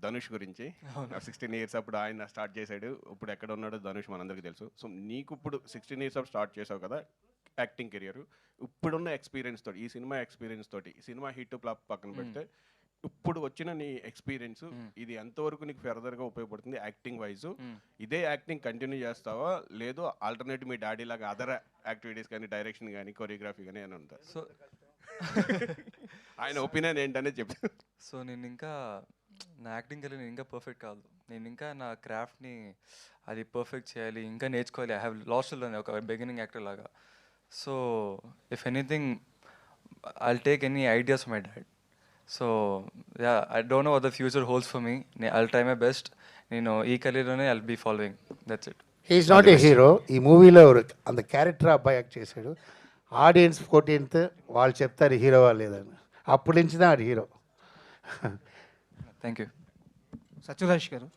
ధనుష్ గురించి. అవును. 16 ఇయర్స్ అప్పుడు ఆయన స్టార్ట్ చేశాడు. ఇప్పుడు ఎక్కడ ఉన్నాడో ధనుష్ మనందరికీ తెలుసు. సో, నీకు ఇప్పుడు 16 ఇయర్స్ అప్పుడు స్టార్ట్ చేసావు కదా యాక్టింగ్ కెరియర్. ఇప్పుడున్న ఎక్స్‌పీరియన్స్ తోటి, ఈ సినిమా ఎక్స్‌పీరియన్స్ తోటి, ఈ సినిమా హిట్ ఫ్లాప్ పక్కన పెడితే, ఇప్పుడు వచ్చిన నీ ఎక్స్‌పీరియన్స్ ఇది ఎంతవరకు నీకు ఫర్దర్‌గా ఉపయోగపడుతుంది యాక్టింగ్ వైస్? ఇదే యాక్టింగ్ కంటిన్యూ చేస్తావా? లేదు ఆల్టర్‌నేట్ మీ డాడీ లాగా అదర్ యాక్టివిటీస్ కానీ, డైరెక్షన్ కానీ, కొరియోగ్రఫీ కానీ ఏమైనా ఉందా? సో ఆయన ఒపీనియన్ ఏంటనేది చెప్పు. సో నేను ఇంకా నా యాక్టింగ్ కెరీర్ నేను ఇంకా పర్ఫెక్ట్ కాదు. నేను ఇంకా నా క్రాఫ్ట్ని అది పర్ఫెక్ట్ చేయాలి, ఇంకా నేర్చుకోవాలి. ఐ హ్యావ్ లాస్ట్ లర్న్ ఒక బిగినింగ్ యాక్టర్ లాగా. So if anything I'll take any ideas my dad. So yeah, I don't know what the future holds for me. I'll try my best. నేను ఈ కెరీర్లోనే I'll be following. That's it. He's not a hero. ఈ మూవీలో అంత character అబ్బాయి act చేశాడు. Audience 14th వాళ్ళు చెప్తారు హీరోవా లేదని. అప్పటి నుంచి ఆడు హీరో. Thank you. సత్యరాజ్ గారు